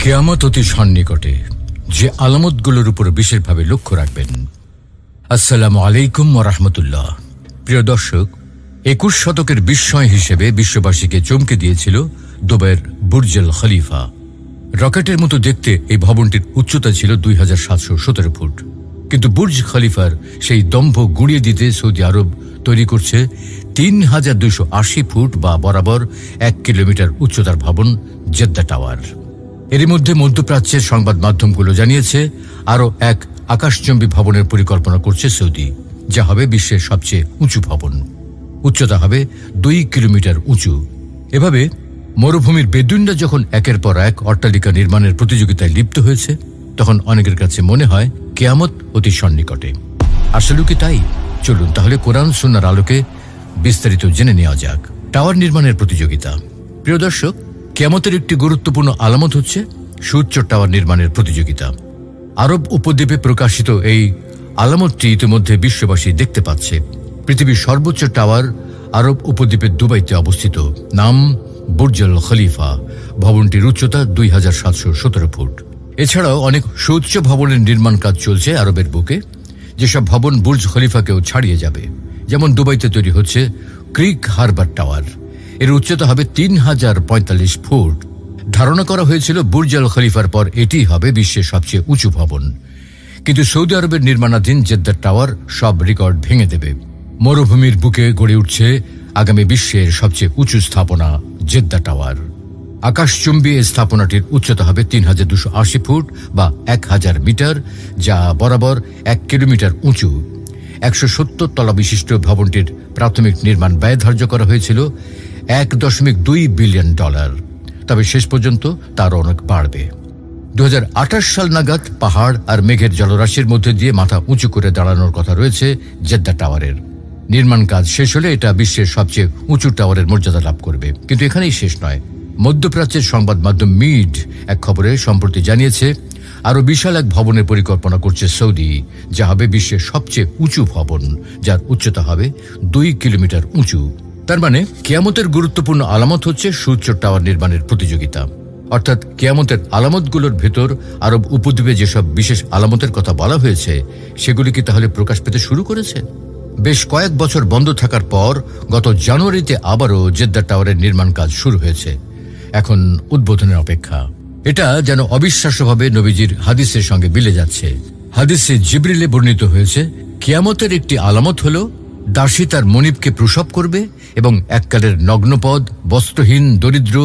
কিয়ামত অতি সন্নিকটে, যে আলামতগুলোর উপর বিশেষভাবে লক্ষ্য রাখবেন। আসসালামু আলাইকুম ওয়া রাহমাতুল্লাহ। প্রিয় দর্শক, 21 শতকের বিস্ময় হিসেবে বিশ্ববাসীকে চমকে দিয়েছিল দুবাইয়ের বুর্জ আল খলিফা। রকেটের মতো দেখতে এই ভবনটির উচ্চতা ছিল 2717 ফুট, কিন্তু বুর্জ খলিফার সেই দম্ভ গুঁড়িয়ে দিতে সৌদি আরব তৈরি করছে 3280 ফুট বা বরাবর 1 কিলোমিটার উচ্চতার ভবন জেদ্দা টাওয়ার। এর মধ্যে মধ্যপ্রাচ্যের সংবাদ মাধ্যমগুলো জানিয়েছে আরও এক আকাশচুম্বী ভবনের পরিকল্পনা করছে সৌদি, যা হবে বিশ্বের সবচেয়ে উঁচু ভবন। উচ্চতা হবে 2 কিলোমিটার উঁচু। এভাবে মরুভূমির বেদুইনরা যখন একের পর এক অট্টালিকা নির্মাণের প্রতিযোগিতায় লিপ্ত হয়েছে, তখন অনেকের কাছে মনে হয় কিয়ামত অতি সন্নিকটে। আসলে কি তাই? চলুন তাহলে কোরআন সুন্নাহর আলোকে বিস্তারিত জেনে নেওয়া যাক। টাওয়ার নির্মাণের প্রতিযোগিতা। প্রিয় দর্শক, কিয়ামতের একটি গুরুত্বপূর্ণ আলামত হচ্ছে সুউচ্চ টাওয়ার নির্মাণের প্রতিযোগিতা। আরব উপদ্বীপে প্রকাশিত এই আলামতটি ইতিমধ্যে বিশ্ববাসী দেখতে পাচ্ছে। পৃথিবীর সর্বোচ্চ টাওয়ার আরব উপদ্বীপের দুবাইতে অবস্থিত, নাম বুর্জ আল খলিফা। ভবনটির উচ্চতা 2717 ফুট। এছাড়াও অনেক সুউচ্চ ভবনের নির্মাণ কাজ চলছে আরবের বুকে, যেসব ভবন বুর্জ খলিফাকেও ছাড়িয়ে যাবে। যেমন দুবাইতে তৈরি হচ্ছে ক্রিক হারবার টাওয়ার। এর উচ্চতা হবে 3045 ফুট। ধারণা করা হয়েছিল বুর্জ আল খলিফার পর এটি হবে বিশ্বের সবচেয়ে উঁচু ভবন, কিন্তু সৌদি আরবের নির্মাণাধীন জেদ্দা টাওয়ার সব রেকর্ড ভেঙে দেবে। মরুভূমির বুকে গড়ে উঠছে আগামী বিশ্বের সবচেয়ে উঁচু স্থাপনা জেদ্দা টাওয়ার। আকাশচুম্বী এই স্থাপনাটির উচ্চতা হবে 3280 ফুট বা 1000 মিটার, যা বরাবর 1 কিলোমিটার উঁচু। 170 তলা বিশিষ্ট ভবনটির প্রাথমিক নির্মাণ ব্যয় ধার্য করা হয়েছিল $1.2 বিলিয়ন। তবে শেষ পর্যন্ত তার অনেক বাড়বে। 2028 সাল নাগাদ পাহাড় আর মেঘের জলরাশির মধ্যে দিয়ে মাথা উঁচু করে দাঁড়ানোর কথা রয়েছে জেদ্দা টাওয়ারের। নির্মাণ কাজ শেষ হলে এটা বিশ্বের সবচেয়ে উঁচু টাওয়ারের মর্যাদা লাভ করবে। কিন্তু এখানেই শেষ নয়। মধ্যপ্রাচ্যের সংবাদ মাধ্যম মিড এক খবরে সম্প্রতি জানিয়েছে আরও বিশাল এক ভবনের পরিকল্পনা করছে সৌদি, যা হবে বিশ্বের সবচেয়ে উঁচু ভবন, যার উচ্চতা হবে 2 কিলোমিটার উঁচু। তার মানে কিয়ামতের গুরুত্বপূর্ণ আলামত হচ্ছে সুউচ্চ টাওয়ার নির্মাণের প্রতিযোগিতা। অর্থাৎ কিয়ামতের আলামতগুলোর ভেতর আরব উপদ্বীপে যেসব বিশেষ আলামতের কথা বলা হয়েছে, সেগুলি কি তাহলে প্রকাশ পেতে শুরু করেছে? বেশ কয়েক বছর বন্ধ থাকার পর গত জানুয়ারিতে আবারও জেদ্দা টাওয়ারের নির্মাণ কাজ শুরু হয়েছে। এখন উদ্বোধনের অপেক্ষা। এটা যেন অবিশ্বাস্যভাবে নবীজির হাদিসের সঙ্গে মিলে যাচ্ছে। হাদিসে জিবরিলে বর্ণিত হয়েছে, কিয়ামতের একটি আলামত হলো দাসী তার মনিবকে প্রসব করবে এবং এককালের নগ্নপদ, বস্ত্রহীন, দরিদ্র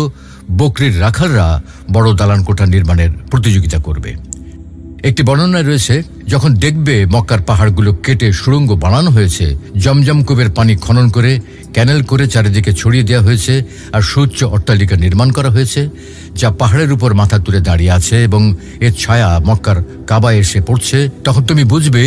বকরির রাখালরা বড় দালান কোঠা নির্মাণের প্রতিযোগিতা করবে। একটি বর্ণনায় রয়েছে, যখন দেখবে মক্কার পাহাড়গুলো কেটে সুড়ঙ্গ বানানো হয়েছে, জমজম কূপের পানি খনন করে ক্যানেল করে চারিদিকে ছড়িয়ে দেওয়া হয়েছে, আর সুউচ্চ অট্টালিকা নির্মাণ করা হয়েছে যা পাহাড়ের উপর মাথা তুলে দাঁড়িয়ে আছে এবং এর ছায়া মক্কার কাবায় এসে পড়ছে, তখন তুমি বুঝবে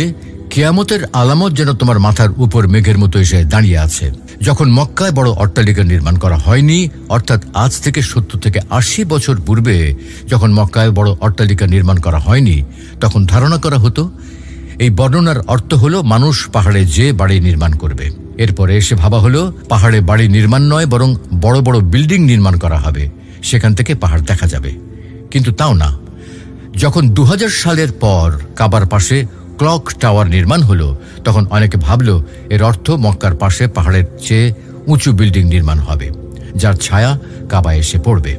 কিয়ামতের আলামত যেন তোমার মাথার উপর মেঘের মতো এসে দাঁড়িয়ে আছে। যখন মক্কায় বড় অট্টালিকা নির্মাণ করা হয়নি, অর্থাৎ আজ থেকে 70 থেকে 80 বছর পূর্বে যখন মক্কায় বড় অট্টালিকা নির্মাণ করা হয়নি, তখন ধারণা করা হতো এই বর্ণনার অর্থ হলো মানুষ পাহাড়ে যে বাড়ি নির্মাণ করবে। এরপরে এসে ভাবা হলো পাহাড়ে বাড়ি নির্মাণ নয়, বরং বড় বড় বিল্ডিং নির্মাণ করা হবে, সেখান থেকে পাহাড় দেখা যাবে। কিন্তু তাও না। যখন 2000 সালের পর কাবার পাশে ক্লক টাওয়ার নির্মাণ হলো, তখন অনেকে ভাবল এর অর্থ মক্কার পাশে পাহাড়ের চেয়ে উঁচু বিল্ডিং নির্মাণ হবে, যার ছায়া কাবায় এসে পড়বে।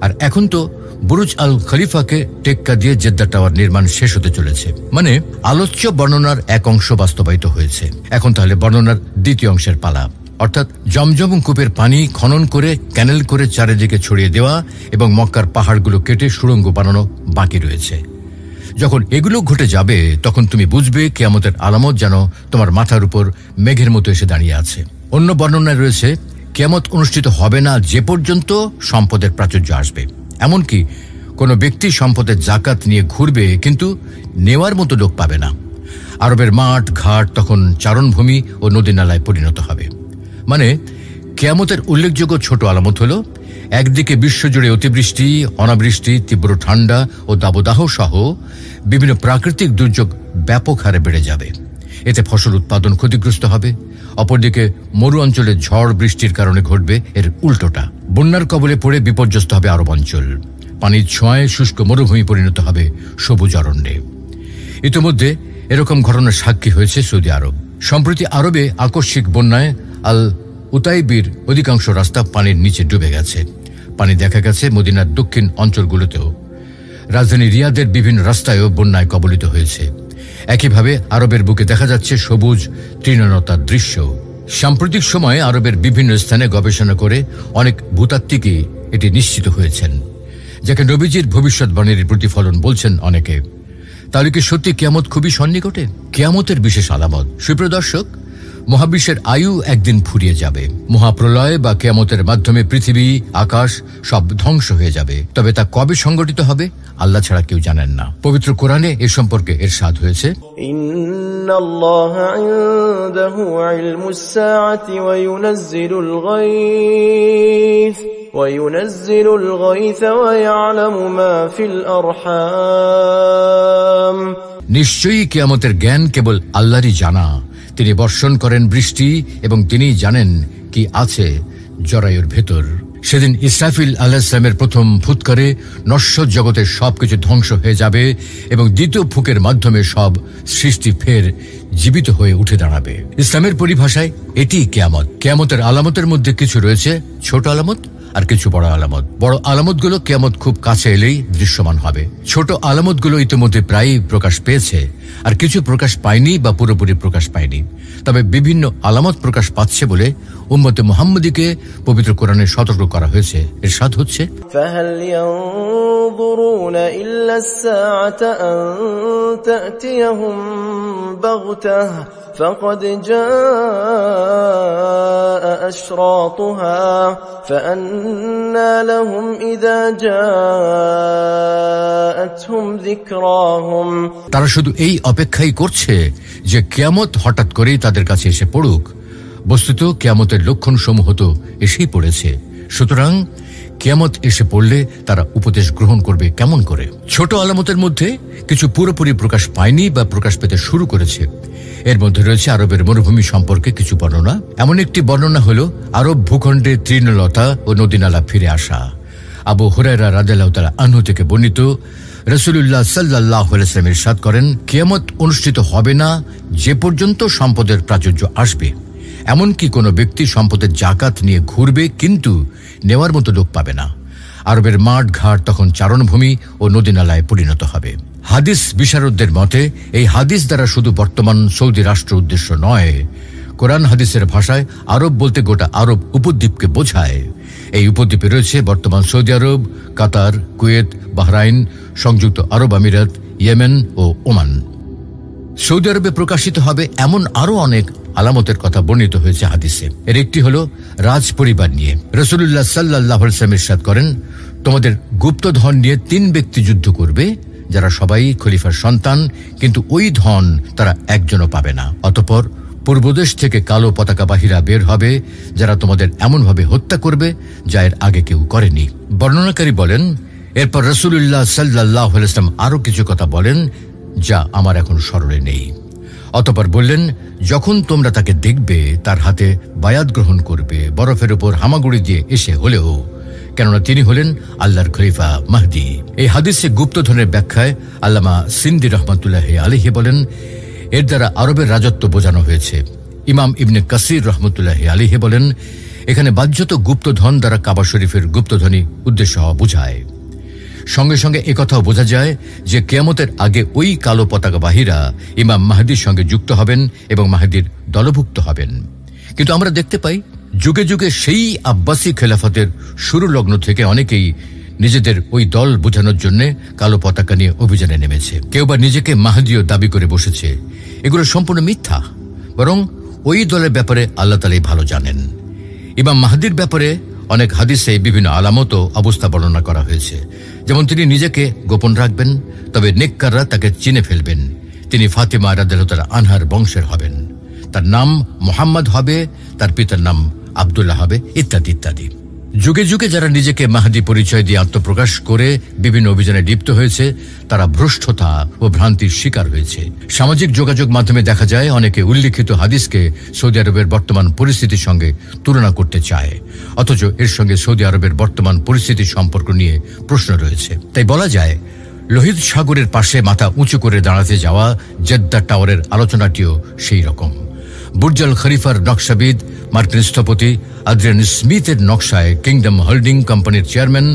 আর এখন তো বুরুজ আল খলিফাকে টেক্কা দিয়ে জেদ্দা টাওয়ার নির্মাণ শেষ হতে চলেছে। মানে আলোচ্য বর্ণনার এক অংশ বাস্তবায়িত হয়েছে। এখন তাহলে বর্ণনার দ্বিতীয় অংশের পালা, অর্থাৎ জমজম কূপের পানি খনন করে ক্যানেল করে চারিদিকে ছড়িয়ে দেওয়া এবং মক্কার পাহাড়গুলো কেটে সুড়ঙ্গ বানানো বাকি রয়েছে। যখন এগুলো ঘটে যাবে, তখন তুমি বুঝবে কিয়ামতের আলামত যেন তোমার মাথার উপর মেঘের মতো এসে দাঁড়িয়ে আছে। অন্য বর্ণনায় রয়েছে, কিয়ামত অনুষ্ঠিত হবে না যে পর্যন্ত সম্পদের প্রাচুর্য আসবে। এমনকি কোনো ব্যক্তি সম্পদের জাকাত নিয়ে ঘুরবে, কিন্তু নেওয়ার মতো লোক পাবে না। আরবের মাঠ ঘাট তখন চারণভূমি ও নদী নালায় পরিণত হবে। মানে কিয়ামতের উল্লেখযোগ্য ছোট আলামত হলো, একদিকে বিশ্বজুড়ে অতিবৃষ্টি, অনাবৃষ্টি, তীব্র ঠান্ডা ও দাবদাহ সহ বিভিন্ন প্রাকৃতিক দুর্যোগ ব্যাপক হারে বেড়ে যাবে। এতে ফসল উৎপাদন ক্ষতিগ্রস্ত হবে। অপরদিকে মরু অঞ্চলে ঝড় বৃষ্টির কারণে ঘটবে এর উল্টোটা। বন্যার কবলে পড়ে বিপর্যস্ত হবে আরব অঞ্চল। পানির ছোঁয়ায় শুষ্ক মরুভূমি পরিণত হবে সবুজ অরণ্যে। ইতিমধ্যে এরকম ঘটনার সাক্ষী হয়েছে সৌদি আরব। সম্প্রতি আরবে আকস্মিক বন্যায় আল উতাইবির অধিকাংশ রাস্তা পানির নিচে ডুবে গেছে। পানি দেখা গেছে মদিনার দক্ষিণ অঞ্চলগুলোতেও। রাজধানী রিয়াদের বিভিন্ন রাস্তায়ও বন্যায় কবলিত হয়েছে। একইভাবে আরবের বুকে দেখা যাচ্ছে সবুজ তৃণলতার দৃশ্য। সাম্প্রতিক সময়ে আরবের বিভিন্ন স্থানে গবেষণা করে অনেক ভূতাত্ত্বিকই এটি নিশ্চিত হয়েছেন, যাকে নবীজির ভবিষ্যৎবাণীর প্রতিফলন বলছেন অনেকে। তাহলে কি সত্যি কিয়ামত খুবই সন্নিকটে? কিয়ামতের বিশেষ আলামত। সুপ্রিয় দর্শক, মহাবিশ্বের আয়ু একদিন ফুরিয়ে যাবে। মহাপ্রলয় বা কিয়ামতের মাধ্যমে পৃথিবী, আকাশ সব ধ্বংস হয়ে যাবে। তবে তা কবে সংঘটিত হবে আল্লাহ ছাড়া কেউ জানেন না। পবিত্র কোরআনে এ সম্পর্কে ইরশাদ হয়েছে, ইন্নাল্লাহা ইনদাহু ইলমুস সাআতি ওয়া ইউনাজ্জিলুল গায়থ وينزل الغيث ويعلم ما في الأرحام। নিশ্চয়ই কিয়ামতের জ্ঞান কেবল আল্লাহরই জানা। তিনি বর্ষণ করেন বৃষ্টি এবং তিনি জানেন কি আছে জরায়ুর ভেতর। সেদিন ইসরাফিল আলাইহিস সালামের প্রথম ফুৎকারে নশ্বর জগতের সবকিছু ধ্বংস হয়ে যাবে এবং দ্বিতীয় ফুকের মাধ্যমে সব সৃষ্টি ফের জীবিত হয়ে উঠে দাঁড়াবে। ইসলামের পরিভাষায় এটি কিয়ামত। কিয়ামতের আলামতের মধ্যে কিছু রয়েছে ছোট আলামত আর কিছু বড় আলামত। বড় আলামতগুলো কিয়ামত খুব কাছে এলেই দৃশ্যমান হবে। ছোট আলামতগুলো ইতিমধ্যে প্রায়ই প্রকাশ পেয়েছে, আর কিছু প্রকাশ পায়নি বা পুরোপুরি প্রকাশ পায়নি। তবে বিভিন্ন আলামত প্রকাশ পাচ্ছে বলে উম্মতে মুহাম্মদীকে পবিত্র কোরআনে সতর্ক করা হয়েছে। ইরশাদ হচ্ছে, ফাহাল ইয়ানজুরুনা ইল্লা আস-সাআতা আন তা'তিয়াহুম বাগতাহ فقد جاء أشراطها فأنى لهم إذا جاءتهم ذكراهم। তারা শুধু এই অপেক্ষাই করছে যে কিয়ামত হঠাৎ করেই তাদের কাছে এসে পড়ুক। বস্তুত কিয়ামতের লক্ষণ সমূহ তো এসেই পড়েছে। সুতরাং কিয়ামত এসে পড়লে তারা উপদেশ গ্রহণ করবে কেমন করে? ছোট আলামতের মধ্যে কিছু পুরোপুরি প্রকাশ পায়নি বা প্রকাশ পেতে শুরু করেছে। এর মধ্যে রয়েছে আরবের মরুভূমি সম্পর্কে কিছু বর্ণনা। এমন একটি বর্ণনা হলো আরব ভূখণ্ডে তৃণলতা ও নদীনালা ফিরে আসা। আবু হুরায়রা রাদিয়াল্লাহু তাআলা আনহু থেকে বর্ণিত, রাসূলুল্লাহ সাল্লাল্লাহু আলাইহি ওয়াসাল্লাম ইরশাদ করেন, কিয়ামত অনুষ্ঠিত হবে না যে পর্যন্ত সম্পদের প্রাচুর্য আসবে। এমনকি কোনো ব্যক্তি সম্পদের জাকাত নিয়ে ঘুরবে কিন্তু নেওয়ার মতো লোক পাবে না। আরবের মাঠ ঘাট তখন চারণভূমি ও নদীনালায় পরিণত হবে। হাদিস বিশারদদের মতে এই হাদিস দ্বারা শুধু বর্তমান সৌদি রাষ্ট্র উদ্দেশ্য নয়, কোরআন হাদিসের ভাষায় আরব বলতে গোটা আরব উপদ্বীপকে বোঝায়। এই উপদ্বীপে রয়েছে বর্তমান সৌদি আরব, কাতার, কুয়েত, বাহরাইন, সংযুক্ত আরব আমিরাত, ইয়েমেন ও ওমান। সৌদি আরবে প্রকাশিত হবে এমন আরো অনেক আলামতের কথা বর্ণিত হয়েছে হাদিসে। এর একটি হলো রাজ পরিবার নিয়ে। রাসূলুল্লাহ সাল্লাল্লাহু আলাইহি ওয়াসাল্লাম ইরশাদ করেন, তোমাদের গুপ্তধন নিয়ে 3 ব্যক্তি যুদ্ধ করবে, যারা সবাই খলিফার সন্তান, কিন্তু ওই ধন তারা একজনও পাবে না। অতঃপর পূর্বদেশ থেকে কালো পতাকাবাহীরা বের হবে, যারা তোমাদের এমনভাবে হত্যা করবে যা এর আগে কেউ করেনি। বর্ণনাকারী বলেন, এরপর রাসূলুল্লাহ সাল্লাল্লাহু আলাইহি ওয়াসাল্লাম আরো কিছু কথা বলেন যা আমার এখন স্মরণে নেই। অতঃপর বললেন, যখন তোমরা তাকে দেখবে তার হাতে বায়াত গ্রহণ করবে, বরফের উপর হামাগুড়ি দিয়ে এসে হলেও, কেননা তিনি হলেন আল্লাহর খলিফা মাহদি। এই হাদিসে গুপ্তধনের ব্যাখ্যায় আল্লামা সিন্দি রহমাতুল্লাহি আলাইহি বলেন, এর দ্বারা আরবের রাজত্ব বোঝানো হয়েছে। ইমাম ইবনে কাসির রহমতুল্লাহি আলাইহি বলেন, এখানে বাহ্যত গুপ্তধন দ্বারা কাবা শরীফের গুপ্তধনই উদ্দেশ্য হওয়া বোঝায়। সঙ্গে সঙ্গে একথাও বোঝা যায় যে কিয়ামতের আগে ওই কালো পতাকাবাহীরা ইমাম মাহদির সঙ্গে যুক্ত হবেন এবং মাহদির দলভুক্ত হবেন। কিন্তু আমরা দেখতে পাই যুগে যুগে সেই আব্বাসী খেলাফতের শুরু লগ্ন থেকে অনেকেই নিজেদের ওই দল বোঝানোর জন্য কালো পতাকা নিয়ে অভিযানে নেমেছে। কেউ বা নিজেকে মাহদিও দাবি করে বসেছে। এগুলো সম্পূর্ণ মিথ্যা। বরং ওই দলের ব্যাপারে আল্লাহ তাআলাই ভালো জানেন। ইমাম মাহদির ব্যাপারে অনেক হাদিসে বিভিন্ন আলামত ও অবস্থা বর্ণনা করা হয়েছে। যেমন তিনি নিজেকে গোপন রাখবেন, তবে নেককাররা তাকে চিনে ফেলবেন। তিনি ফাতিমা রাদিয়াল্লাহু তাআলা আনহার বংশের হবেন। তার নাম মুহাম্মদ হবে, তার পিতার নাম আব্দুল্লাহ হবে, ইত্যাদি ইত্যাদি। যুগে যুগে যারা নিজেকে মাহদী পরিচয় দিয়ে আত্মপ্রকাশ করে বিভিন্ন অভিযানে লিপ্ত হয়েছে, তারা ভ্রষ্টতা ও ভ্রান্তির শিকার হয়েছে। সামাজিক যোগাযোগ মাধ্যমে দেখা যায় অনেকে উল্লিখিত হাদিসকে সৌদি আরবের বর্তমান পরিস্থিতির সঙ্গে তুলনা করতে চায়, অথচ এর সঙ্গে সৌদি আরবের বর্তমান পরিস্থিতির সম্পর্ক নিয়ে প্রশ্ন রয়েছে। তাই বলা যায়, লোহিত সাগরের পাশে মাথা উঁচু করে দাঁড়াতে যাওয়া জেদ্দা টাওয়ারের আলোচনাটিও সেই রকম। বুর্জ আল খলিফার নকশাবিদ মার্কিন স্থপতি আদ্রিয়ান স্মিথের নকশায় কিংডম হোল্ডিং কোম্পানির চেয়ারম্যান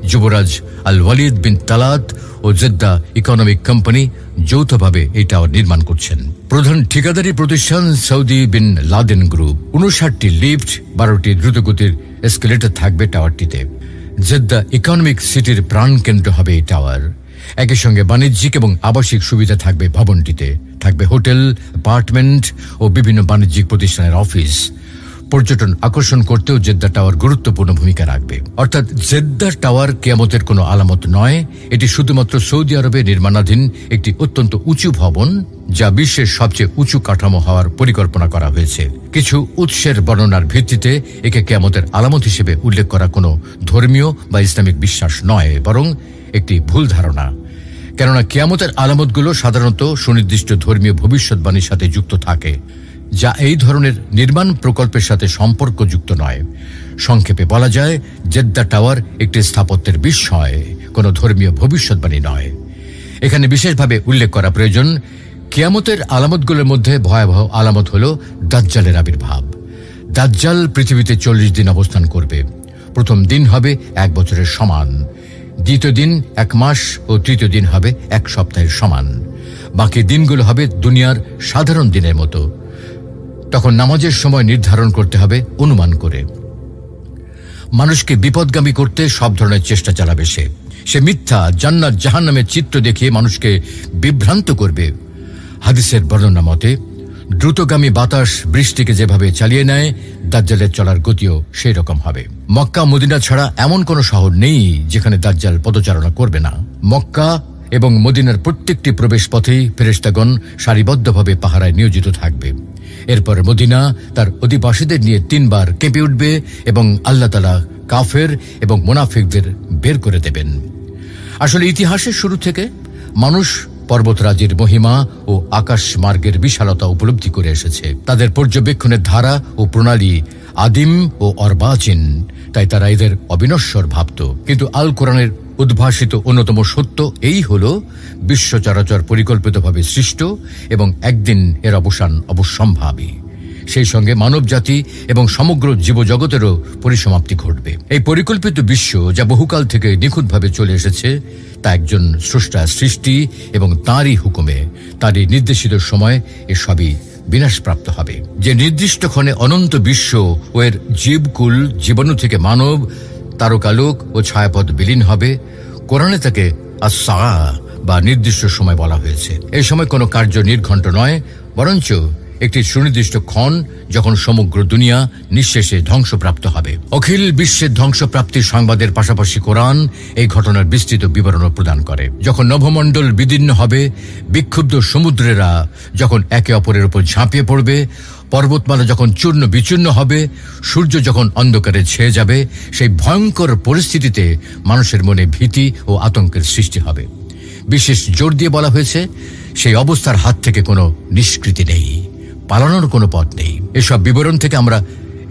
যুবরাজ আল ওয়ালিদ বিন তালাত ও জেদ্দা ইকোনমিক কোম্পানি যৌথভাবে এই টাওয়ার নির্মাণ করছেন। প্রধান ঠিকাদারি প্রতিষ্ঠান সৌদি বিন লাদেন গ্রুপ। 59টি লিফট, 12টি দ্রুতগতির এসকেলেটর থাকবে টাওয়ারটিতে। জেদ্দা ইকোনমিক সিটির প্রাণকেন্দ্র হবে এই টাওয়ার। একই সঙ্গে বাণিজ্যিক এবং আবাসিক সুবিধা থাকবে ভবনটিতে। থাকবে হোটেল, অ্যাপার্টমেন্ট ও বিভিন্ন বাণিজ্যিক প্রতিষ্ঠানের অফিস। পর্যটন আকর্ষণ করতেও জেদ্দা টাওয়ার গুরুত্বপূর্ণ ভূমিকা রাখবে। অর্থাৎ জেদ্দা টাওয়ার কিয়ামতের কোনো আলামত নয়, এটি শুধুমাত্র সৌদি আরবে নির্মাণাধীন একটি অত্যন্ত উঁচু ভবন, যা বিশ্বের সবচেয়ে উঁচু কাঠামো হওয়ার পরিকল্পনা করা হয়েছে। কিছু উৎসের বর্ণনার ভিত্তিতে একে কিয়ামতের আলামত হিসেবে উল্লেখ করা কোনো ধর্মীয় বা ইসলামিক বিশ্বাস নয়, বরং একটি ভুল ধারণা। কেননা কিয়ামতের আলামতগুলো সাধারণত সুনির্দিষ্ট ধর্মীয় ভবিষ্যৎবাণীর সাথে যুক্ত থাকে, যা এই ধরনের নির্মাণ প্রকল্পের সাথে সম্পর্কযুক্ত নয়। সংক্ষেপে বলা যায়, জেদ্দা টাওয়ার একটি স্থাপত্যের বিস্ময়, কোনো ধর্মীয় ভবিষ্যৎবাণী নয়। এখানে বিশেষভাবে উল্লেখ করা প্রয়োজন, কিয়ামতের আলামতগুলোর মধ্যে ভয়াবহ আলামত হল দাজ্জালের আবির্ভাব। দাজ্জাল পৃথিবীতে 40 দিন অবস্থান করবে। প্রথম দিন হবে 1 বছরের সমান, দ্বিতীয় দিন 1 মাস ও তৃতীয় দিন হবে 1 সপ্তাহের সমান। বাকি দিনগুলো হবে দুনিয়ার সাধারণ দিনের মতো। তখন নামাজের সময় নির্ধারণ করতে হবে অনুমান করে। মানুষকে বিপদগামী করতে সব ধরনের চেষ্টা চালাবে সে মিথ্যা, জান্নাত জাহান্নামের চিত্র দেখিয়ে মানুষকে বিভ্রান্ত করবে। হাদিসের বর্ণনা মতে দ্রুতগামী বাতাস বৃষ্টিকে যেভাবে চালিয়ে নেয়, দাজ্জালের চলার গতিও সেই রকম হবে। মক্কা মদিনা ছাড়া এমন কোনো শহর নেই যেখানে দাজ্জাল পদচারণা করবে না। মক্কা এবং মদিনার প্রত্যেকটি প্রবেশ পথেই ফেরেশতাগণ সারিবদ্ধভাবে পাহারায় নিয়োজিত থাকবে। এরপর মদিনা তার অধিবাসীদের নিয়ে 3 বার কেঁপে উঠবে এবং আল্লাহ তাআলা কাফের এবং মুনাফিকদের বের করে দেবেন। আসলে ইতিহাসের শুরু থেকে মানুষ পর্বতরাজির মহিমা ও আকাশ মার্গের বিশালতা উপলব্ধি করে এসেছে। তাদের পর্যবেক্ষণের ধারা ও প্রণালী আদিম ও অর্বাচীন, তাই তারা এদের অবিনশ্বর ভাবত। কিন্তু আল কোরআনের উদ্ভাসিত অন্যতম সত্য এই হল, বিশ্ব চরাচর পরিকল্পিতভাবে সৃষ্ট এবং একদিন এর অবসান অবশ্যম্ভাবী। সেই সঙ্গে মানব জাতি এবং সমগ্র জীবজগতেরও পরিসমাপ্তি ঘটবে। এই পরিকল্পিত বিশ্ব, যা বহুকাল থেকে নিখুঁতভাবে চলে এসেছে, তা একজন স্রষ্টার সৃষ্টি এবং তাঁরই হুকুমে, তাঁরই নির্দেশিত সময় এসবই বিনাশপ্রাপ্ত হবে। যে নির্দিষ্ট ক্ষণে অনন্ত বিশ্ব ও এর জীবকুল, জীবাণু থেকে মানব, তারকালোক ও ছায়াপথ বিলীন হবে, কোরআনে তাকে আস-সা বা নির্দিষ্ট সময় বলা হয়েছে। এই সময় কোনো কার্য নির্ঘণ্ট নয়, বরঞ্চ একটি সুনির্দিষ্ট ক্ষণ, যখন সমগ্র দুনিয়া নিঃশেষে ধ্বংসপ্রাপ্ত হবে। অখিল বিশ্বের ধ্বংসপ্রাপ্তির সংবাদের পাশাপাশি কোরআন এই ঘটনার বিস্তৃত বিবরণ প্রদান করে। যখন নভমণ্ডল বিদীর্ণ হবে, বিক্ষুব্ধ সমুদ্রেরা যখন একে অপরের উপর ঝাঁপিয়ে পড়বে, পর্বতমালা যখন চূর্ণ বিচূর্ণ হবে, সূর্য যখন অন্ধকারে ছেয়ে যাবে, সেই ভয়ঙ্কর পরিস্থিতিতে মানুষের মনে ভীতি ও আতঙ্কের সৃষ্টি হবে। বিশেষ জোর দিয়ে বলা হয়েছে, সেই অবস্থার হাত থেকে কোনো নিষ্কৃতি নেই, পালানোর কোনো পথ নেই। এসব বিবরণ থেকে আমরা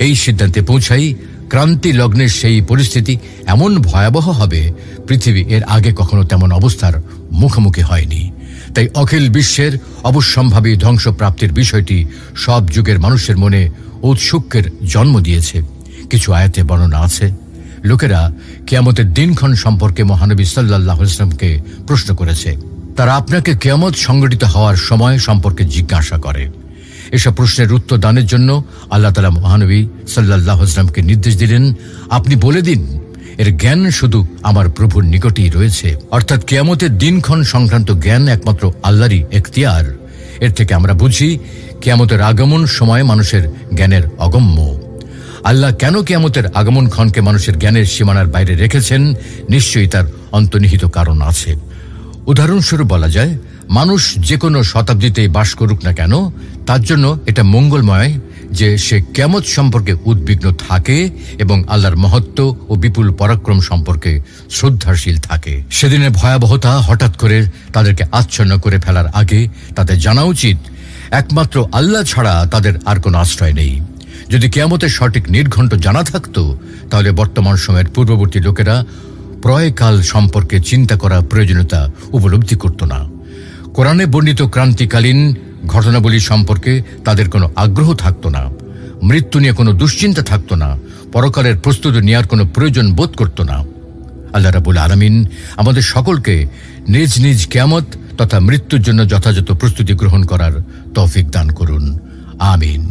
এই সিদ্ধান্তে পৌঁছাই, ক্রান্তি লগ্নের সেই পরিস্থিতি এমন ভয়াবহ হবে, পৃথিবী এর আগে কখনো তেমন অবস্থার মুখোমুখি হয়নি। তাই অখিল বিশ্বের অবশ্যম্ভাবী ধ্বংসপ্রাপ্তির বিষয়টি সব যুগের মানুষের মনে ঔৎসুক্যের জন্ম দিয়েছে। কিছু আয়াতে বর্ণনা আছে, লোকেরা কিয়ামতের দিনক্ষণ সম্পর্কে মহানবী সাল্লাল্লাহু আলাইহি ওয়াসাল্লামকে প্রশ্ন করেছে। তারা আপনাকে কিয়ামত সংঘটিত হওয়ার সময় সম্পর্কে জিজ্ঞাসা করে। এসব প্রশ্নের উত্তর দানের জন্য আল্লাহ তাআলা মহানবী সাল্লাল্লাহু আলাইহি ওয়াসাল্লামকে নির্দেশ দিলেন, আপনি বলে দিন, এর জ্ঞান শুধু আমার প্রভুর নিকটেই রয়েছে। অর্থাৎ কিয়ামতের দিনক্ষণ সংক্রান্ত জ্ঞান একমাত্র আল্লাহরই এখতিয়ার। এর থেকে আমরা বুঝি, কিয়ামতের আগমন সময় মানুষের জ্ঞানের অগম্য। আল্লাহ কেন কিয়ামতের আগমন ক্ষণকে মানুষের জ্ঞানের সীমানার বাইরে রেখেছেন, নিশ্চয়ই তার অন্তর্নিহিত কারণ আছে। উদাহরণস্বরূপ বলা যায়, মানুষ যে কোনো শতাব্দীতে বাস করুক না কেন, তার জন্য এটা মঙ্গলময় যে সে কিয়ামত সম্পর্কে উদ্বিগ্ন থাকে এবং আল্লাহর মহত্ব ও বিপুল পরাক্রম সম্পর্কে শ্রদ্ধাশীল থাকে। সেদিনের ভয়াবহতা হঠাৎ করে তাদেরকে আচ্ছন্ন করে ফেলার আগে তাদের জানা উচিত একমাত্র আল্লাহ ছাড়া তাদের আর কোনো আশ্রয় নেই। যদি কিয়ামতের সঠিক নির্ঘণ্ট জানা থাকত, তাহলে বর্তমান সময়ের পূর্ববর্তী লোকেরা প্রয়কাল সম্পর্কে চিন্তা করার প্রয়োজনীয়তা উপলব্ধি করত না। কোরআনে বর্ণিত ক্রান্তিকালীন ঘটনাবলী সম্পর্কে তাদের কোনো আগ্রহ থাকত না। মৃত্যু নিয়ে কোনো দুশ্চিন্তা থাকত না। পরকালের প্রস্তুতি নেওয়ার কোনো প্রয়োজন বোধ করত না। আল্লাহ রাব্বুল আলামিন আমাদের সকলকে নিজ নিজ কিয়ামত তথা মৃত্যুর জন্য যথাযথ প্রস্তুতি গ্রহণ করার তৌফিক দান করুন। আমিন।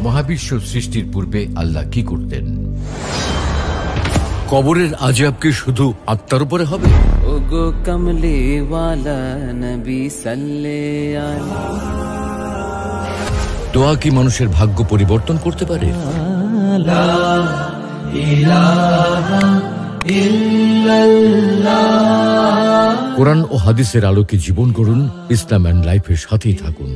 মহাবিশ্ব সৃষ্টির পূর্বে আল্লাহ কি করতেন? কবরের আযাব কি শুধু আত্মার উপরে হবে? ওগো কমলে ওয়ালা নবী সাল্লাল্লাহু আলাইহি। দোয়া কি মানুষের ভাগ্য পরিবর্তন করতে পারে? লা ইলাহা ইল্লাল্লাহ। কোরআন ও হাদিসের আলোকে জীবন গড়ুন। ইসলাম এন্ড লাইফের সাথেই থাকুন।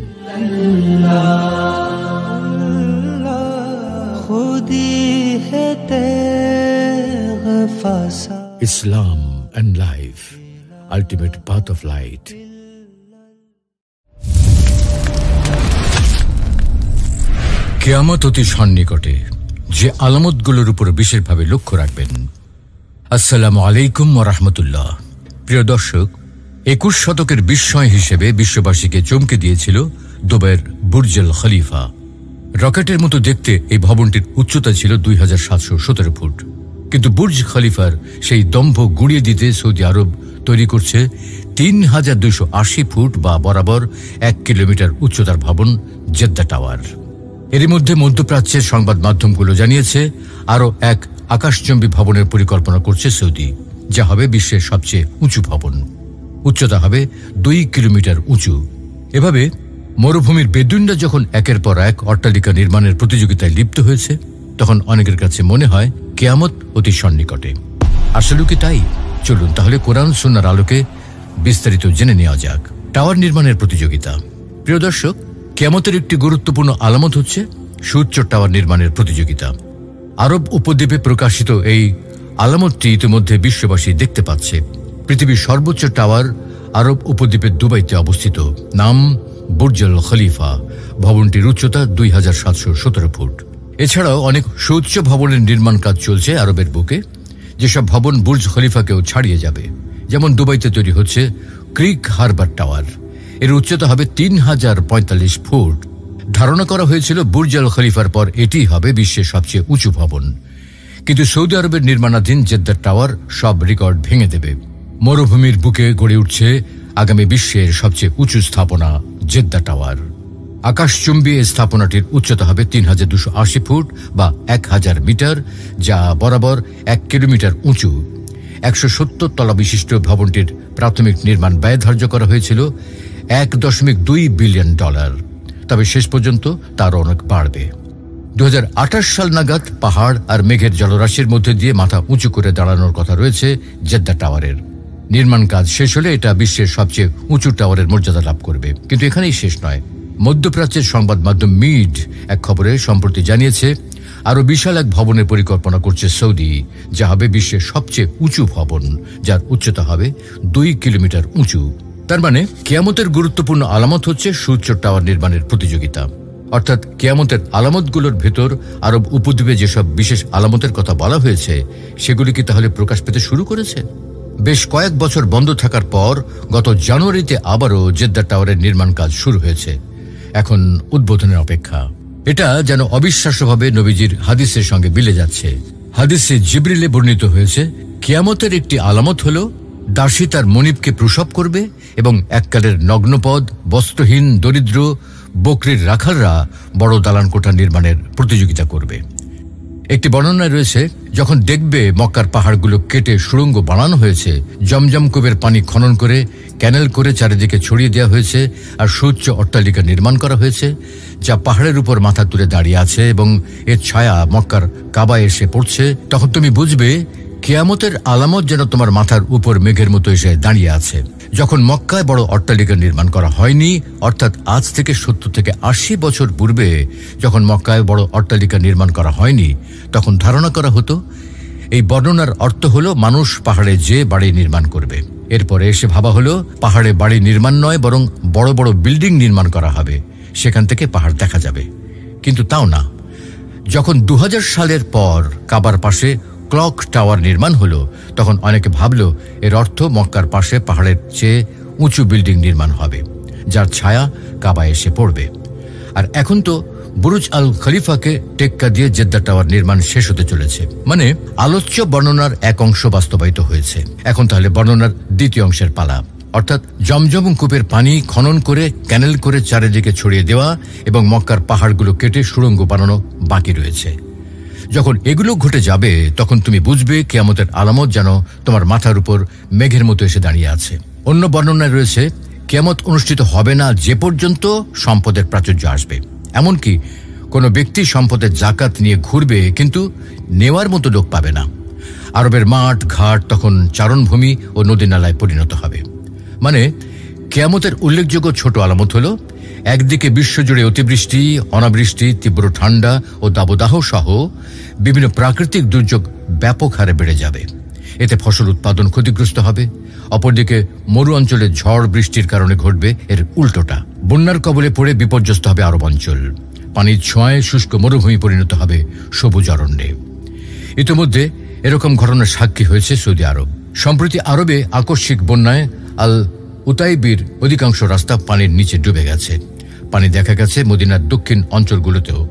Islam and life, ultimate path of light. কিয়ামত অতি সন্নিকটে, যে আলামতগুলোর উপর বিশেষভাবে লক্ষ্য রাখবেন। আসসালামু আলাইকুম ওয়া রাহমাতুল্লাহ। প্রিয় দর্শক, 21 শতকের বিস্ময় হিসেবে বিশ্ববাসীকে চমকে দিয়েছিল দুবাইয়ের বুর্জ আল খলিফা। রকেটের মতো দেখতে এই ভবনটির উচ্চতা ছিল 2717 ফুট। কিন্তু বুর্জ খলিফার সেই দম্ভ গুঁড়িয়ে দিতে সৌদি আরব তৈরি করছে 3280 ফুট বা বরাবর 1 কিলোমিটার উচ্চতার ভবন জেদ্দা টাওয়ার। এরই মধ্যে মধ্যপ্রাচ্যের সংবাদ মাধ্যমগুলো জানিয়েছে আরও এক আকাশচুম্বী ভবনের পরিকল্পনা করছে সৌদি, যা হবে বিশ্বের সবচেয়ে উঁচু ভবন। উচ্চতা হবে 2 কিলোমিটার উঁচু। এভাবে মরুভূমির বেদুইনরা যখন একের পর এক অট্টালিকা নির্মাণের প্রতিযোগিতায় লিপ্ত হয়েছে, তখন অনেকের কাছে মনে হয় কিয়ামত অতি সন্নিকটে। আসলে কি তাই? চলুন তাহলে কোরআন সুন্নাহর আলোকে বিস্তারিত জেনে নেওয়া যাক। টাওয়ার নির্মাণের প্রতিযোগিতা। প্রিয় দর্শক, কিয়ামতের একটি গুরুত্বপূর্ণ আলামত হচ্ছে সুউচ্চ টাওয়ার নির্মাণের প্রতিযোগিতা। আরব উপদ্বীপে প্রকাশিত এই আলামতটি ইতিমধ্যে বিশ্ববাসী দেখতে পাচ্ছে। পৃথিবীর সর্বোচ্চ টাওয়ার আরব উপদ্বীপের দুবাইতে অবস্থিত, নাম বুর্জ আল খলিফা। ভবনটির উচ্চতা 2717 ফুট। এছাড়াও অনেক সুউচ্চ ভবনের নির্মাণ কাজ চলছে আরবের বুকে, যেসব ভবন বুর্জ খলিফাকেও ছাড়িয়ে যাবে। যেমন দুবাইতে তৈরি হচ্ছে ক্রিক হারবার টাওয়ার। এর উচ্চতা হবে 3045 ফুট। ধারণা করা হয়েছিল বুর্জ আল খলিফার পর এটি হবে বিশ্বের সবচেয়ে উঁচু ভবন। কিন্তু সৌদি আরবের নির্মাণাধীন জেদ্দা টাওয়ার সব রেকর্ড ভেঙে দেবে। মরুভূমির বুকে গড়ে উঠছে আগামী বিশ্বের সবচেয়ে উঁচু স্থাপনা জেদ্দা টাওয়ার। আকাশচুম্বী এই স্থাপনাটির উচ্চতা হবে 3280 ফুট বা 1000 মিটার, যা বরাবর 1 কিলোমিটার উঁচু। 170 তলা বিশিষ্ট ভবনটির প্রাথমিক নির্মাণ ব্যয় ধার্য করা হয়েছিল $1.2 বিলিয়ন। তবে শেষ পর্যন্ত তার অনেক বাড়বে। 2028 সাল নাগাদ পাহাড় আর মেঘের জলরাশির মধ্যে দিয়ে মাথা উঁচু করে দাঁড়ানোর কথা রয়েছে জেদ্দা টাওয়ারের। নির্মাণ কাজ শেষ হলে এটা বিশ্বের সবচেয়ে উঁচু টাওয়ারের মর্যাদা লাভ করবে। কিন্তু এখানেই শেষ নয়। মধ্যপ্রাচ্যের সংবাদ মাধ্যম মিড এক খবরে সম্প্রতি জানিয়েছে আরও বিশাল এক ভবনের পরিকল্পনা করছে সৌদি, যা হবে বিশ্বের সবচেয়ে উঁচু ভবন, যার উচ্চতা হবে 2 কিলোমিটার উঁচু। তার মানে কিয়ামতের গুরুত্বপূর্ণ আলামত হচ্ছে সুউচ্চ টাওয়ার নির্মাণের প্রতিযোগিতা। অর্থাৎ কিয়ামতের আলামতগুলোর ভেতর আরব উপদ্বীপে যেসব বিশেষ আলামতের কথা বলা হয়েছে, সেগুলি কি তাহলে প্রকাশ পেতে শুরু করেছে? বেশ কয়েক বছর বন্ধ থাকার পর গত জানুয়ারিতে আবারও জেদ্দা টাওয়ারের নির্মাণ কাজ শুরু হয়েছে। এখন উদ্বোধনের অপেক্ষা। এটা যেন অবিশ্বাস্যভাবে নবীজির হাদিসের সঙ্গে মিলে যাচ্ছে। হাদিসে জিবরিলে বর্ণিত হয়েছে, কিয়ামতের একটি আলামত হল দাসী তার মনিবকে প্রসব করবে এবং এককালের নগ্নপদ, বস্ত্রহীন, দরিদ্র, বকরির রাখালরা বড় দালান কোঠা নির্মাণের প্রতিযোগিতা করবে। একটি বর্ণনায় রয়েছে, যখন দেখবে মক্কার পাহাড়গুলো কেটে সুড়ঙ্গ বানানো হয়েছে, জমজম কূপের পানি খনন করে ক্যানেল করে চারিদিকে ছড়িয়ে দেওয়া হয়েছে, আর সুউচ্চ অট্টালিকা নির্মাণ করা হয়েছে যা পাহাড়ের উপর মাথা তুলে দাঁড়িয়ে আছে এবং এর ছায়া মক্কার কাবায় এসে পড়ছে, তখন তুমি বুঝবে কিয়ামতের আলামত যেন তোমার মাথার উপর মেঘের মতো এসে দাঁড়িয়ে আছে। যখন মক্কায় বড় অট্টালিকা নির্মাণ করা হয়নি, অর্থাৎ আজ থেকে 70 থেকে 80 বছর পূর্বে যখন মক্কায় বড় অট্টালিকা নির্মাণ করা হয়নি, তখন ধারণা করা হতো এই বর্ণনার অর্থ হলো মানুষ পাহাড়ে যে বাড়ি নির্মাণ করবে। এরপরে এসে ভাবা হলো পাহাড়ে বাড়ি নির্মাণ নয়, বরং বড় বড় বিল্ডিং নির্মাণ করা হবে, সেখান থেকে পাহাড় দেখা যাবে। কিন্তু তাও না। যখন 2000 সালের পর কাবার পাশে ক্লক টাওয়ার নির্মাণ হলো, তখন অনেকে ভাবল এর অর্থ মক্কার পাশে পাহাড়ের চেয়ে উঁচু বিল্ডিং নির্মাণ হবে, যার ছায়া কাবায় এসে পড়বে। আর এখন তো বুরুজ আল খলিফাকে টেক্কা দিয়ে জেদ্দা টাওয়ার নির্মাণ শেষ হতে চলেছে। মানে আলোচ্য বর্ণনার এক অংশ বাস্তবায়িত হয়েছে। এখন তাহলে বর্ণনার দ্বিতীয় অংশের পালা, অর্থাৎ জমজম কূপের পানি খনন করে ক্যানেল করে চারিদিকে ছড়িয়ে দেওয়া এবং মক্কার পাহাড়গুলো কেটে সুড়ঙ্গ বানানো বাকি রয়েছে। যখন এগুলো ঘটে যাবে, তখন তুমি বুঝবে কিয়ামতের আলামত যেন তোমার মাথার উপর মেঘের মতো এসে দাঁড়িয়ে আছে। অন্য বর্ণনায় রয়েছে কিয়ামত অনুষ্ঠিত হবে না যে পর্যন্ত সম্পদের প্রাচুর্য আসবে। এমনকি কোনো ব্যক্তি সম্পদের জাকাত নিয়ে ঘুরবে, কিন্তু নেওয়ার মতো লোক পাবে না। আরবের মাঠ ঘাট তখন চারণভূমি ও নদী নালায় পরিণত হবে। মানে কিয়ামতের উল্লেখযোগ্য ছোট আলামত হলো, একদিকে বিশ্বজুড়ে অতিবৃষ্টি, অনাবৃষ্টি, তীব্র ঠান্ডা ও দাবদাহ সহ বিভিন্ন প্রাকৃতিক দুর্যোগ ব্যাপক হারে বেড়ে যাবে। এতে ফসল উৎপাদন ক্ষতিগ্রস্ত হবে। অপরদিকে মরু অঞ্চলে ঝড় বৃষ্টির কারণে ঘটবে এর উল্টোটা। বন্যার কবলে পড়ে বিপর্যস্ত হবে আরব অঞ্চল। পানির ছোঁয়ায় শুষ্ক মরুভূমি পরিণত হবে সবুজ অরণ্যে। ইতিমধ্যে এরকম ঘটনার সাক্ষী হয়েছে সৌদি আরব। সম্প্রতি আরবে আকস্মিক বন্যায় আল উতাইবির অধিকাংশ রাস্তা পানির নিচে ডুবে গেছে। পানি দেখা গেছে মদিনার দক্ষিণ অঞ্চলগুলোতেও।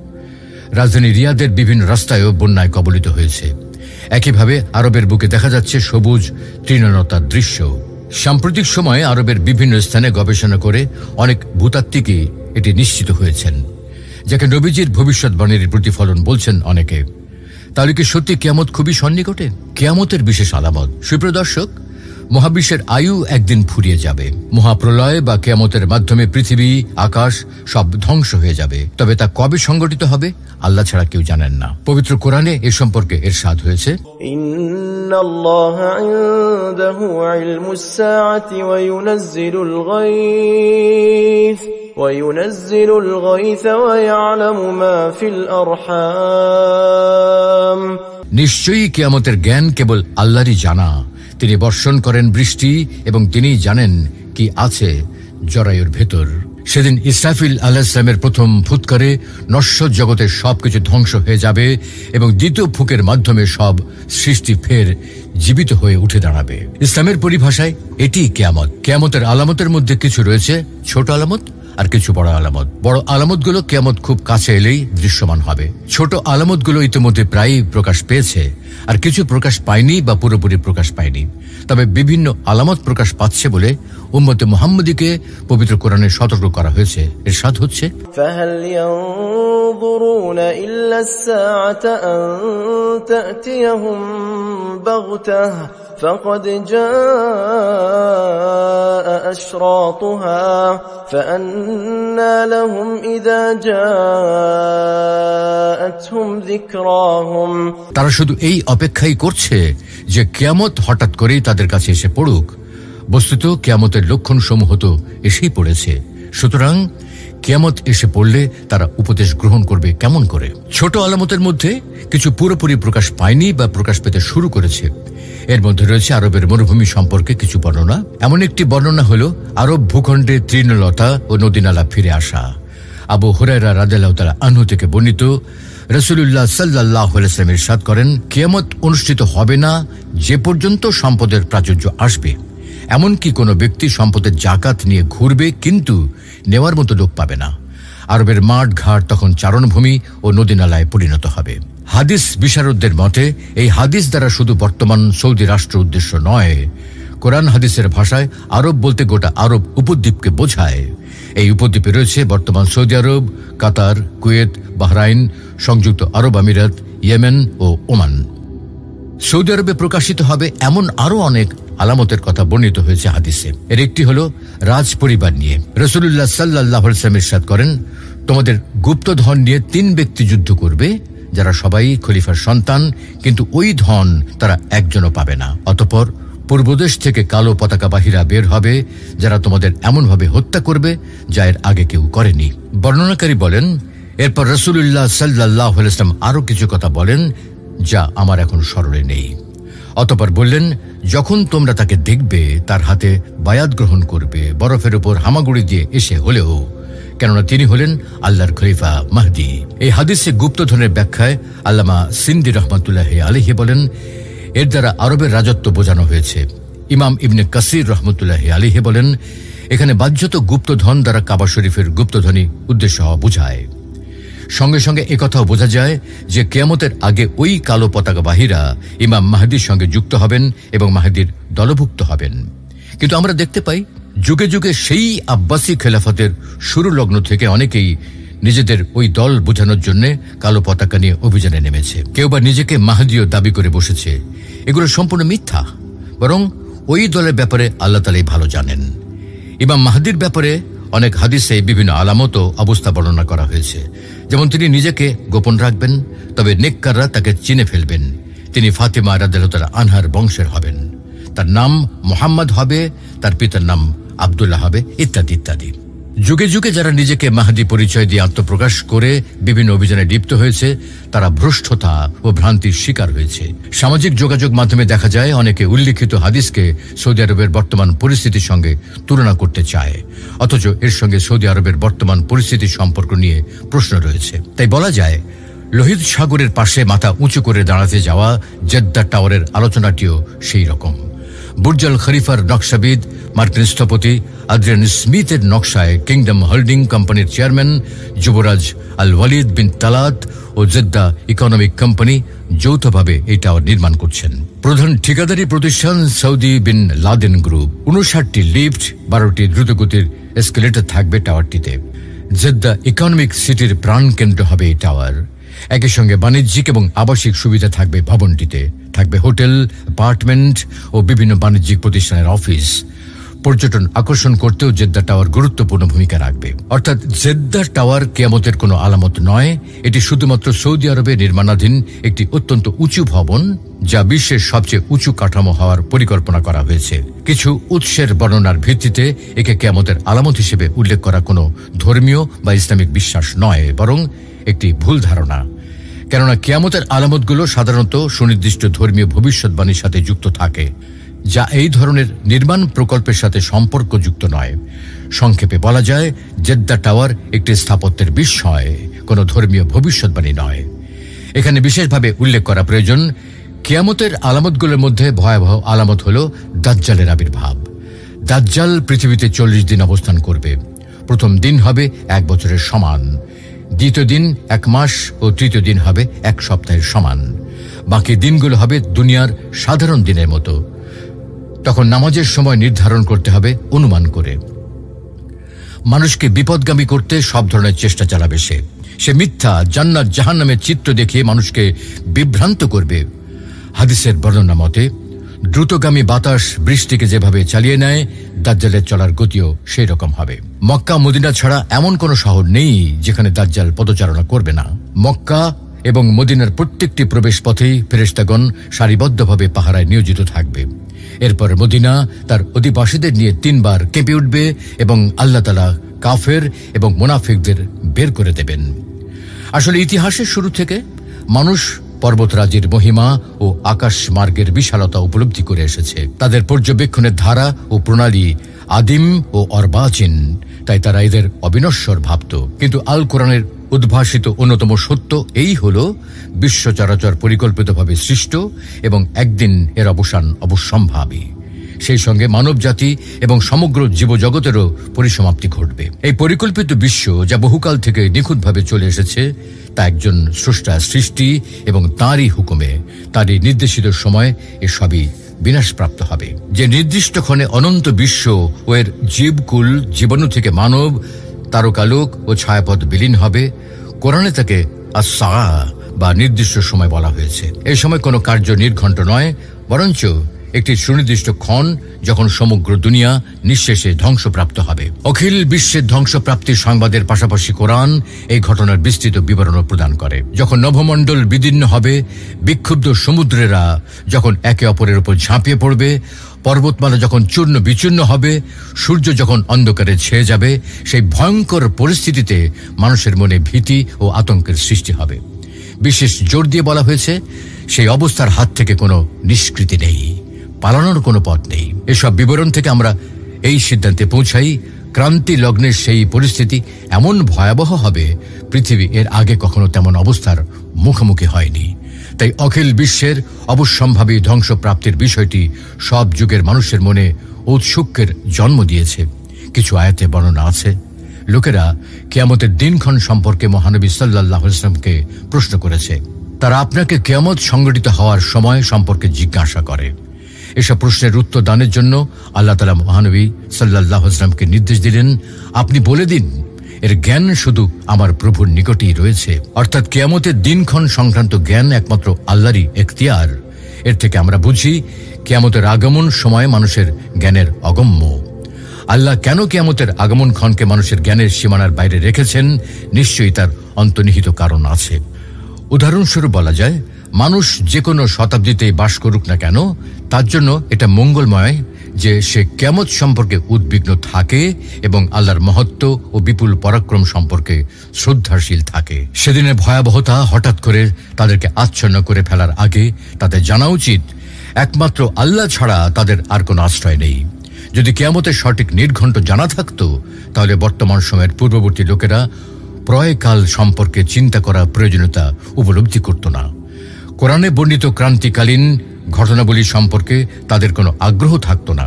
রাজধানী রিয়াদের বিভিন্ন রাস্তায়ও বন্যায় কবলিত হয়েছে। একইভাবে আরবের বুকে দেখা যাচ্ছে সবুজ তৃণলতার দৃশ্য। সাম্প্রতিক সময়ে আরবের বিভিন্ন স্থানে গবেষণা করে অনেক ভূতাত্ত্বিকই এটি নিশ্চিত হয়েছেন, যাকে নবীজির ভবিষ্যৎবাণীর প্রতিফলন বলছেন অনেকে। তাহলে কি সত্যি কিয়ামত খুবই সন্নিকটে? কিয়ামতের বিশেষ আলামত। সুপ্রিয় দর্শক, মহাবিশ্বের আয়ু একদিন ফুরিয়ে যাবে। মহাপ্রলয় বা কিয়ামতের মাধ্যমে পৃথিবী আকাশ সব ধ্বংস হয়ে যাবে। তবে তা কবে সংঘটিত হবে আল্লাহ ছাড়া কেউ জানেন না। পবিত্র কোরআনে এ সম্পর্কে ইরশাদ হয়েছে, ইন্নাল্লাহা ইনদাহু ইলমুস সাআতি ওয়া ইউনাজ্জিলুল গায়থ ওয়া ইয়ালামু মা ফিল আরহাম। নিশ্চয়ই কিয়ামতের জ্ঞান কেবল আল্লাহরই জানা। তিনি বর্ষণ করেন বৃষ্টি এবং তিনিই জানেন কি আছে জরায়ুর ভেতর। সেদিন ইসরাফিল আলাইহিস সালামের প্রথম ফুৎকারে নশ্বর জগতের সবকিছু ধ্বংস হয়ে যাবে এবং দ্বিতীয় ফুকের মাধ্যমে সব সৃষ্টি ফের জীবিত হয়ে উঠে দাঁড়াবে। ইসলামের পরিভাষায় এটি কিয়ামত। কিয়ামতের আলামতের মধ্যে কিছু রয়েছে ছোট আলামত আর কিছু বড় আলামত। বড় আলামতগুলো কিয়ামত খুব কাছে এলেই দৃশ্যমান হবে। ছোট আলামতগুলো ইতিমধ্যে প্রায়ই প্রকাশ পেয়েছে, আর কিছু প্রকাশ পায়নি বা পুরোপুরি প্রকাশ পায়নি। তবে বিভিন্ন আলামত প্রকাশ পাচ্ছে বলে উম্মতে মুহাম্মদীকে পবিত্র কোরআনে সতর্ক করা হয়েছে। ইরশাদ হচ্ছে, ফাহাল ইয়ানজুরুনা ইল্লা আস-সাআতা আন তা'তিয়াহুম বাগতাহ ফাকাদ জাআ আশরাতুহা ফাআন্না লাহুম ইযা জাআতহুম যিকরাহুম। তারা শুধু এই অপেক্ষাই করছে যে কিয়ামত হঠাৎ করেই তাদের কাছে এসে পড়ুক। বস্তুত কিয়ামতের লক্ষণ সমূহ তো এসেই পড়েছে। সুতরাং কিয়ামত এসে পড়লে তারা উপদেশ গ্রহণ করবে কেমন করে? ছোট আলামতের মধ্যে কিছু পুরোপুরি প্রকাশ পায়নি বা প্রকাশ পেতে শুরু করেছে। এর মধ্যে রয়েছে আরবের মরুভূমি সম্পর্কে কিছু বর্ণনা। এমন একটি বর্ণনা হলো আরব ভূখণ্ডে তৃণলতা ও নদীনালা ফিরে আসা। আবু হুরায়রা রাদিয়াল্লাহু তাআলা আনহু থেকে বর্ণিত, রাসূলুল্লাহ সাল্লাল্লাহু আলাইহি ওয়াসাল্লাম ইরশাদ করেন, কিয়ামত অনুষ্ঠিত হবে না যে পর্যন্ত সম্পদের প্রাচুর্য আসবে। এমনকি কোনো ব্যক্তি সম্পদের জাকাত নিয়ে ঘুরবে, কিন্তু নেওয়ার মতো লোক পাবে না। আরবের মাঠ ঘাট তখন চারণভূমি ও নদীনালায় পরিণত হবে। হাদিস বিশারদদের মতে এই হাদিস দ্বারা শুধু বর্তমান সৌদি রাষ্ট্র উদ্দেশ্য নয়, কোরআন হাদিসের ভাষায় আরব বলতে গোটা আরব উপদ্বীপকে বোঝায়। এই উপদ্বীপে রয়েছে বর্তমান সৌদি আরব, কাতার, কুয়েত, বাহরাইন, সংযুক্ত আরব আমিরাত, ইয়েমেন ও ওমান। সৌদি আরবে প্রকাশিত হবে এমন আরো অনেক আলামতের কথা বর্ণিত হয়েছে হাদিসে। এর একটি হলো রাজ পরিবার নিয়ে। রাসূলুল্লাহ সাল্লাল্লাহু আলাইহি ওয়াসাল্লাম ইরশাদ করেন, তোমাদের গুপ্ত ধন নিয়ে 3 ব্যক্তি যুদ্ধ করবে, যারা সবাই খলিফার সন্তান, কিন্তু ওই ধন তারা একজনও পাবে না। অতঃপর পূর্বদেশ থেকে কালো পতাকাবাহীরা বের হবে, যারা তোমাদের এমনভাবে হত্যা করবে যা এর আগে কেউ করেনি। বর্ণনাকারী বলেন, এরপর রাসূলুল্লাহ সাল্লাল্লাহু আলাইহি ওয়াসাল্লাম আরো কিছু কথা বলেন যা আমার এখন স্মরণে নেই। অতঃপর বললেন, যখন তোমরা তাকে দেখবে তার হাতে বায়াত গ্রহণ করবে, বরফের উপর হামাগুড়ি দিয়ে এসে হলেও, কেননা তিনি হলেন আল্লাহর খলিফা মাহদী। এই হাদিসে গুপ্তধনের ব্যাখ্যায় আল্লামা সিন্দি রহমাতুল্লাহি আলাইহি বলেন, এর দ্বারা আরবের রাজত্ব বোঝানো হয়েছে। ইমাম ইবনে কাসির রহমতুল্লাহি আলাইহি বলেন, এখানে বাহ্যত গুপ্তধন দ্বারা কাবা শরীফের গুপ্তধনই উদ্দেশ্য হওয়া বোঝায়। সঙ্গে সঙ্গে একথাও বোঝা যায় যে কিয়ামতের আগে ওই কালো পতাকাবাহীরা ইমাম মাহদীর সঙ্গে যুক্ত হবেন এবং মাহদীর দলভুক্ত হবেন। কিন্তু আমরা দেখতে পাই যুগে যুগে সেই আব্বাসী খেলাফতের শুরু লগ্ন থেকে অনেকেই নিজেদের ওই দল বোঝানোর জন্য কালো পতাকা নিয়ে অভিযানে নেমেছে। কেউ বা নিজেকে মাহদীও দাবি করে বসেছে। এগুলো সম্পূর্ণ মিথ্যা, বরং ওই দলের ব্যাপারে আল্লাহ তাআলাই ভালো জানেন। ইমাম মাহদীর ব্যাপারে অনেক হাদিসে বিভিন্ন আলামত ও অবস্থা বর্ণনা করা হয়েছে। যেমন তিনি নিজেকে গোপন রাখবেন, তবে নেককাররা তাকে চিনে ফেলবেন। তিনি ফাতিমা রাদিয়াল্লাহু তাআলা আনহার বংশের হবেন। তার নাম মুহাম্মদ হবে, তার পিতার নাম আব্দুল্লাহ হবে, ইত্যাদি ইত্যাদি। যুগে যুগে যারা নিজেকে মাহদী পরিচয় দিয়ে আত্মপ্রকাশ করে বিভিন্ন অভিযানে লিপ্ত হয়েছে, তারা ভ্রষ্টতা ও ভ্রান্তির শিকার হয়েছে। সামাজিক যোগাযোগ মাধ্যমে দেখা যায় অনেকে উল্লিখিত হাদিসকে সৌদি আরবের বর্তমান পরিস্থিতির সঙ্গে তুলনা করতে চায়, অথচ এর সঙ্গে সৌদি আরবের বর্তমান পরিস্থিতির সম্পর্ক নিয়ে প্রশ্ন রয়েছে। তাই বলা যায়, লোহিত সাগরের পাশে মাথা উঁচু করে দাঁড়াতে যাওয়া জেদ্দা টাওয়ারের আলোচনাটিও সেই রকম। বুর্জ আল খলিফার নকশাবিদ মার্কিন স্থপতি আদ্রিয়ান স্মিথের নকশায় কিংডম হোল্ডিং কোম্পানির চেয়ারম্যান যুবরাজ আল ওয়ালিদ বিন তালাত ও জেদ্দা ইকোনমিক কোম্পানি যৌথভাবে এই টাওয়ার নির্মাণ করছেন। প্রধান ঠিকাদারি প্রতিষ্ঠান সৌদি বিন লাদেন গ্রুপ। 59টি লিফট, 12টি দ্রুতগতির এসকেলেটর থাকবে টাওয়ারটিতে। জেদ্দা ইকোনমিক সিটির প্রাণকেন্দ্র হবে এই টাওয়ার। একই সঙ্গে বাণিজ্যিক এবং আবাসিক সুবিধা থাকবে ভবনটিতে। থাকবে হোটেল, অ্যাপার্টমেন্ট ও বিভিন্ন বাণিজ্যিক প্রতিষ্ঠানের অফিস। পর্যটন আকর্ষণ করতেও জেদ্দা টাওয়ার গুরুত্বপূর্ণ ভূমিকা রাখবে। অর্থাৎ জেদ্দা টাওয়ার কিয়ামতের কোনো আলামত নয়, এটি শুধুমাত্র সৌদি আরবে নির্মাণাধীন একটি অত্যন্ত উঁচু ভবন, যা বিশ্বের সবচেয়ে উঁচু কাঠামো হওয়ার পরিকল্পনা করা হয়েছে। কিছু উৎসের বর্ণনার ভিত্তিতে একে কিয়ামতের আলামত হিসেবে উল্লেখ করা কোনো ধর্মীয় বা ইসলামিক বিশ্বাস নয়, বরং একটি ভুল ধারণা। কেননা কিয়ামতের আলামতগুলো সাধারণত সুনির্দিষ্ট ধর্মীয় ভবিষ্যৎবাণীর সাথে যুক্ত থাকে, যা এই ধরনের নির্মাণ প্রকল্পের সাথে সম্পর্কযুক্ত নয়। সংক্ষেপে বলা যায়, জেদ্দা টাওয়ার একটি স্থাপত্যের বিস্ময়, কোনো ধর্মীয় ভবিষ্যৎবাণী নয়। এখানে বিশেষভাবে উল্লেখ করা প্রয়োজন, কিয়ামতের আলামতগুলোর মধ্যে ভয়াবহ আলামত হল দাজ্জালের আবির্ভাব। দাজ্জাল পৃথিবীতে 40 দিন অবস্থান করবে। প্রথম দিন হবে 1 বছরের সমান, দ্বিতীয় দিন 1 মাস ও তৃতীয় দিন হবে 1 সপ্তাহের সমান। বাকি দিনগুলো হবে দুনিয়ার সাধারণ দিনের মতো। তখন নামাজের সময় নির্ধারণ করতে হবে অনুমান করে। মানুষকে বিপদগামী করতে সব ধরনের চেষ্টা চালাবে সে মিথ্যা, জান্নাত জাহান্নামের চিত্র দেখিয়ে মানুষকে বিভ্রান্ত করবে। হাদিসের বর্ণনা মতে দ্রুতগামী বাতাস বৃষ্টিকে যেভাবে চালিয়ে নেয়, দাজ্জালের চলার গতিও সেই রকম হবে। মক্কা মদিনা ছাড়া এমন কোনো শহর নেই যেখানে দাজ্জাল পদচারণা করবে না। মক্কা এবং মদিনার প্রত্যেকটি প্রবেশ পথেই ফেরেশতাগণ সারিবদ্ধভাবে পাহারায় নিয়োজিত থাকবে। এরপর মদিনা তার অধিবাসীদের নিয়ে 3 বার কেঁপে উঠবে এবং আল্লাহ তাআলা কাফের এবং মুনাফিকদের বের করে দেবেন। আসলে ইতিহাসের শুরু থেকে মানুষ পর্বতরাজির মহিমা ও আকাশ মার্গের বিশালতা উপলব্ধি করে এসেছে। তাদের পর্যবেক্ষণের ধারা ও প্রণালী আদিম ও অর্বাচীন, তাই তারা এদের অবিনশ্বর ভাবত। কিন্তু আল কোরআনের উদ্ভাসিত অন্যতম সত্য এই হল, বিশ্ব চরাচর পরিকল্পিতভাবে সৃষ্ট এবং একদিন এর অবসান অবশ্যম্ভাবী। সেই সঙ্গে মানব জাতি এবং সমগ্র জীবজগতেরও পরিসমাপ্তি ঘটবে। এই পরিকল্পিত বিশ্ব, যা বহুকাল থেকে নিখুঁতভাবে চলে এসেছে, তা একজন স্রষ্টার সৃষ্টি এবং তাঁরই হুকুমে, তাঁরই নির্দেশিত সময় এসবই বিনাশপ্রাপ্ত হবে। যে নির্দিষ্ট ক্ষণে অনন্ত বিশ্ব ও এর জীবকুল, জীবাণু থেকে মানব, তারকালোক ও ছায়াপথ বিলীন হবে, কোরআনে তাকে আস-সাআ বা নির্দিষ্ট সময় বলা হয়েছে। এই সময় কোনো কার্য নির্ঘণ্ট নয়, বরঞ্চ একটি সুনির্দিষ্ট ক্ষণ যখন সমগ্র দুনিয়া নিঃশেষে ধ্বংসপ্রাপ্ত হবে। অখিল বিশ্বের ধ্বংসপ্রাপ্তির সংবাদের পাশাপাশি কোরআন এই ঘটনার বিস্তৃত বিবরণও প্রদান করে। যখন নভমণ্ডল বিদীর্ণ হবে, বিক্ষুব্ধ সমুদ্রেরা যখন একে অপরের উপর ঝাঁপিয়ে পড়বে, পর্বতমালা যখন চূর্ণ বিচূর্ণ হবে, সূর্য যখন অন্ধকারে ছেয়ে যাবে, সেই ভয়ঙ্কর পরিস্থিতিতে মানুষের মনে ভীতি ও আতঙ্কের সৃষ্টি হবে। বিশেষ জোর দিয়ে বলা হয়েছে, সেই অবস্থার হাত থেকে কোনো নিষ্কৃতি নেই, পালানোর কোনো পথ নেই। এসব বিবরণ থেকে আমরা এই সিদ্ধান্তে পৌঁছাই, ক্রান্তি লগ্নের সেই পরিস্থিতি এমন ভয়াবহ হবে, পৃথিবী এর আগে কখনো তেমন অবস্থার মুখোমুখি হয়নি। তাই অখিল বিশ্বের অবশ্যম্ভাবী ধ্বংসপ্রাপ্তির বিষয়টি সব যুগের মানুষের মনে ঔৎসুক্যের জন্ম দিয়েছে। কিছু আয়াতে বর্ণনা আছে, লোকেরা কিয়ামতের দিনক্ষণ সম্পর্কে মহানবী সাল্লাল্লাহু আলাইহি ওয়াসাল্লামকে প্রশ্ন করেছে। তারা আপনাকে কিয়ামত সংঘটিত হওয়ার সময় সম্পর্কে জিজ্ঞাসা করে। এসব প্রশ্নের উত্তর দানের জন্য আল্লাহ তাআলা মহানবী সাল্লাল্লাহু আলাইহি ওয়াসাল্লামকে নির্দেশ দিলেন, আপনি বলে দিন, এর জ্ঞান শুধু আমার প্রভুর নিকটেই রয়েছে। অর্থাৎ কিয়ামতের দিনক্ষণ সংক্রান্ত জ্ঞান একমাত্র আল্লাহরই এখতিয়ার। এর থেকে আমরা বুঝি কিয়ামতের আগমন সময় মানুষের জ্ঞানের অগম্য। আল্লাহ কেন কিয়ামতের আগমন ক্ষণকে মানুষের জ্ঞানের সীমানার বাইরে রেখেছেন, নিশ্চয়ই তার অন্তর্নিহিত কারণ আছে। উদাহরণস্বরূপ বলা যায়, মানুষ যে কোনো শতাব্দীতেই বাস করুক না কেন, তার জন্য এটা মঙ্গলময় যে সে কিয়ামত সম্পর্কে উদ্বিগ্ন থাকে এবং আল্লাহর মহত্ব ও বিপুল পরাক্রম সম্পর্কে শ্রদ্ধাশীল থাকে। সেদিনের ভয়াবহতা হঠাৎ করে তাদেরকে আচ্ছন্ন করে ফেলার আগে তাদের জানা উচিত, একমাত্র আল্লাহ ছাড়া তাদের আর কোনো আশ্রয় নেই। যদি কিয়ামতের সঠিক নির্ঘণ্ট জানা থাকত, তাহলে বর্তমান সময়ের পূর্ববর্তী লোকেরা প্রয়াকাল সম্পর্কে চিন্তা করার প্রয়োজনীয়তা উপলব্ধি করত না। কোরআনে বর্ণিত ক্রান্তিকালীন ঘটনাবলী সম্পর্কে তাদের কোনো আগ্রহ থাকত না,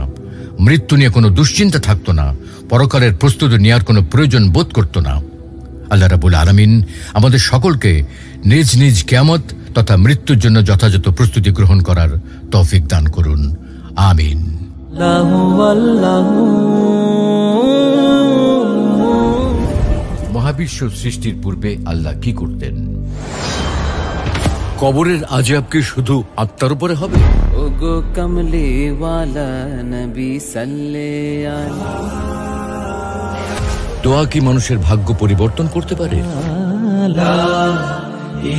মৃত্যু নিয়ে কোনো দুশ্চিন্তা থাকত না, পরকালের প্রস্তুতি নেওয়ার কোনো প্রয়োজন বোধ করত না। আল্লাহ রাব্বুল আলামিন আমাদের সকলকে নিজ নিজ কিয়ামত তথা মৃত্যুর জন্য যথাযথ প্রস্তুতি গ্রহণ করার তৌফিক দান করুন। আমিন। মহাবিশ্ব সৃষ্টির পূর্বে আল্লাহ কি করতেন? কবরের আযাব কি শুধু আত্মার উপরে হবে? ওগো কমলে ওয়ালা নবী সাল্লে আলা। দোয়া কি মানুষের ভাগ্য পরিবর্তন করতে পারে? লা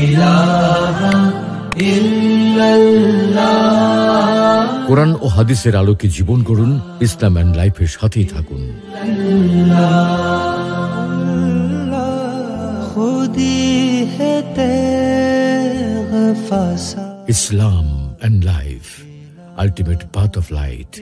ইলাহা ইল্লাল্লাহ। কোরআন ও হাদিসের আলোকে জীবন গড়ুন, ইসলাম এন্ড লাইফের সাথেই থাকুন। Islam and life, ultimate path of light.